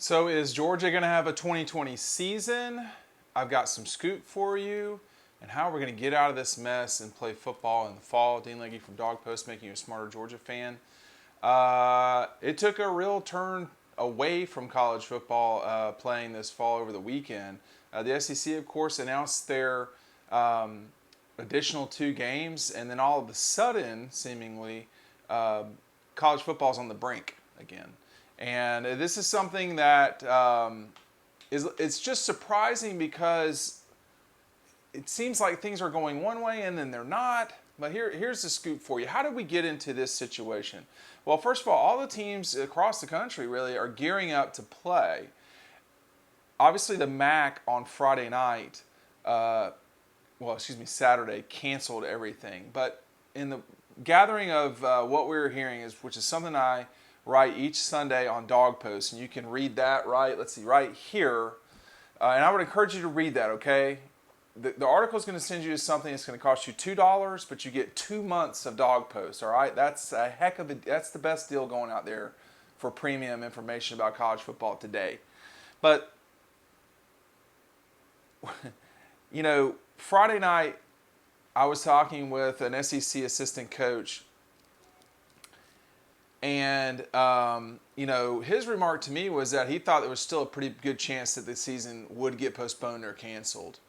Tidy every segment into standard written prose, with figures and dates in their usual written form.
So is Georgia going to have a 2020 season? I've got some scoop for you and how we're going to get out of this mess and play football in the fall. Dean Legge from Dog Post, making you a smarter Georgia fan. It took a real turn away from college football playing this fall over the weekend. The SEC, of course, announced their additional two games, and then all of a sudden, seemingly, college football's on the brink again. And this is something that it's just surprising because it seems like things are going one way and then they're not. But here's the scoop for you. How did we get into this situation? Well, first of all the teams across the country really are gearing up to play. Obviously, the MAC on Friday night, Saturday, canceled everything. But in the gathering of what we were hearing, which is something I write each Sunday on Dog Post, and you can read that right here. And I would encourage you to read that, okay? The article is going to send you to something that's going to cost you $2, but you get 2 months of Dog Post, all right? That's that's the best deal going out there for premium information about college football today. But, Friday night, I was talking with an SEC assistant coach, and his remark to me was that he thought there was still a pretty good chance that the season would get postponed or canceled,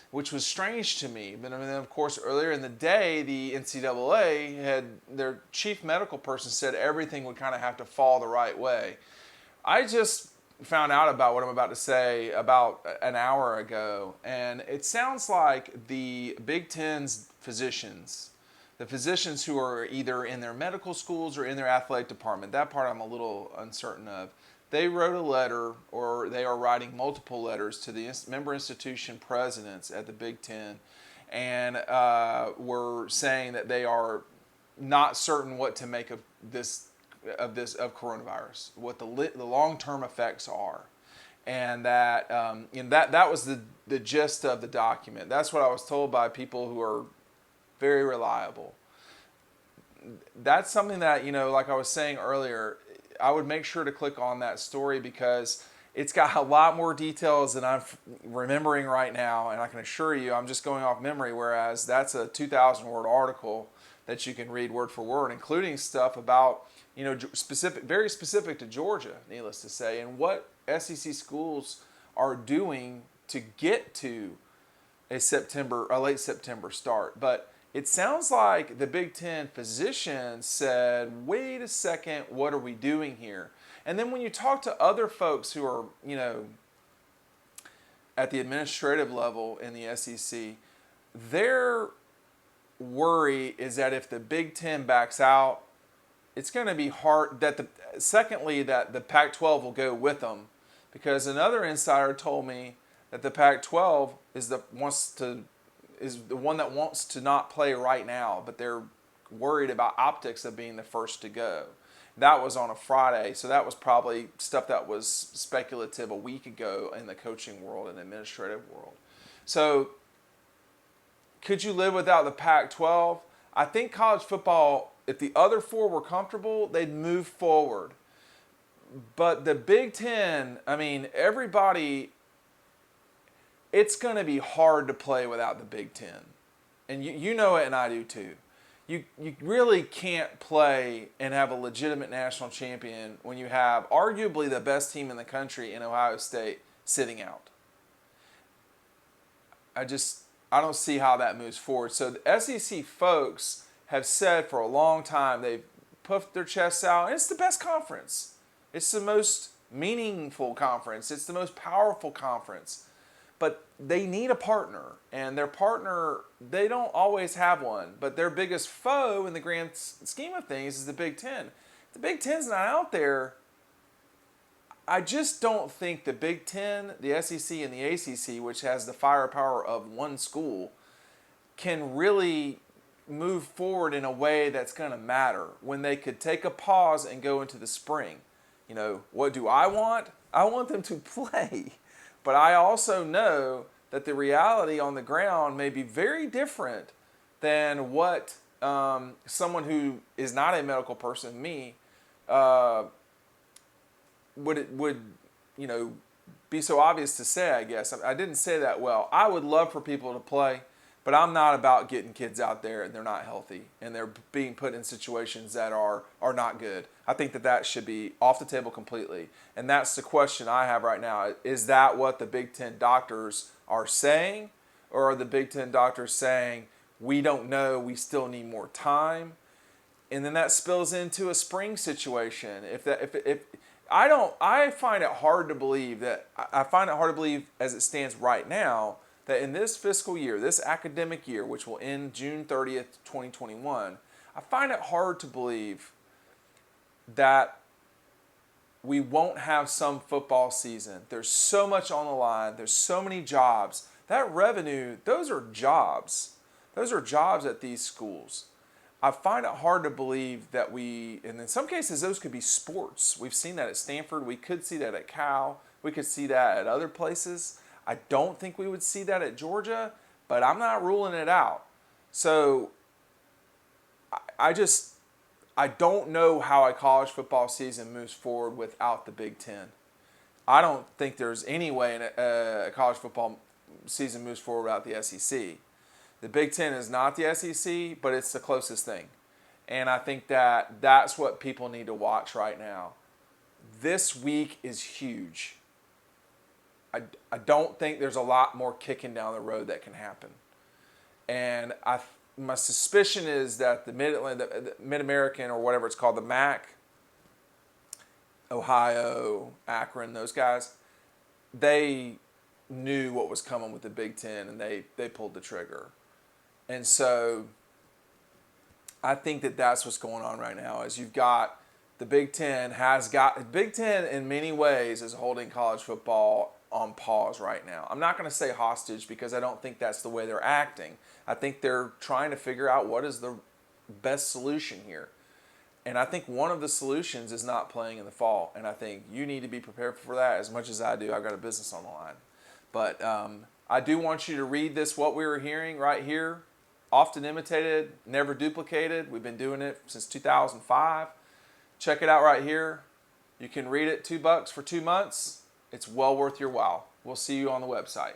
which was strange to me. But then, of course, earlier in the day, the NCAA had their chief medical person said everything would kind of have to fall the right way. I just found out about what I'm about to say about an hour ago, and it sounds like the Big Ten's physicians, the physicians who are either in their medical schools or in their athletic department, that part I'm a little uncertain of, they wrote a letter, or they are writing multiple letters to the member institution presidents at the Big Ten, and were saying that they are not certain what to make of coronavirus, what the long-term effects are, and that that was the gist of the document. That's what I was told by people who are very reliable. That's something that, like I was saying earlier, I would make sure to click on that story because it's got a lot more details than I'm remembering right now, and I can assure you I'm just going off memory, whereas that's a 2,000-word article that you can read word for word, including stuff about, very specific to Georgia, needless to say, and what SEC schools are doing to get to a late September start. But it sounds like the Big Ten physicians said, wait a second, what are we doing here? And then when you talk to other folks who are, at the administrative level in the SEC, their worry is that if the Big Ten backs out, it's going to be hard that the Pac-12 will go with them, because another insider told me that the Pac-12 is the one that wants to not play right now, but they're worried about optics of being the first to go. That was on a Friday, so that was probably stuff that was speculative a week ago in the coaching world and administrative world. So could you live without the Pac-12? I think college football, if the other four were comfortable, they'd move forward. But the Big Ten, everybody, it's going to be hard to play without the Big Ten. And you know it, and I do too. You really can't play and have a legitimate national champion when you have arguably the best team in the country in Ohio State sitting out. I don't see how that moves forward. So the SEC folks have said for a long time, they've puffed their chests out, and it's the best conference. It's the most meaningful conference. It's the most powerful conference. But they need a partner, and their partner, they don't always have one, but their biggest foe in the grand scheme of things is the Big Ten. If the Big Ten's not out there, I just don't think the Big Ten, the SEC, and the ACC, which has the firepower of one school, can really move forward in a way that's going to matter when they could take a pause and go into the spring. What do I want? I want them to play. But I also know that the reality on the ground may be very different than what someone who is not a medical person, me, would be so obvious to say, I guess. I didn't say that well. I would love for people to play, but I'm not about getting kids out there and they're not healthy and they're being put in situations that are not good. I think that should be off the table completely. And that's the question I have right now. Is that what the Big Ten doctors are saying? Or are the Big Ten doctors saying, we don't know, we still need more time? And then that spills into a spring situation. I find it hard to believe as it stands right now that in this fiscal year, this academic year, which will end June 30th, 2021, I find it hard to believe that we won't have some football season. There's so much on the line. There's so many jobs. That revenue, those are jobs. Those are jobs at these schools. I find it hard to believe that and in some cases, those could be sports. We've seen that at Stanford. We could see that at Cal. We could see that at other places. I don't think we would see that at Georgia, but I'm not ruling it out. So I don't know how a college football season moves forward without the Big Ten. I don't think there's any way a college football season moves forward without the SEC. The Big Ten is not the SEC, but it's the closest thing. And I think that's what people need to watch right now. This week is huge. I don't think there's a lot more kicking down the road that can happen. And my suspicion is that the Mid-American, or whatever it's called, the MAC, Ohio, Akron, those guys, they knew what was coming with the Big Ten, and they pulled the trigger. And so I think that's what's going on right now is you've got the Big Ten in many ways is holding college football on pause right now. I'm not going to say hostage because I don't think that's the way they're acting. I think they're trying to figure out what is the best solution here. And I think one of the solutions is not playing in the fall. And I think you need to be prepared for that as much as I do. I've got a business on the line. But I do want you to read this, what we were hearing right here. Often imitated, never duplicated. We've been doing it since 2005. Check it out right here. You can read it $2 for 2 months. It's well worth your while. We'll see you on the website.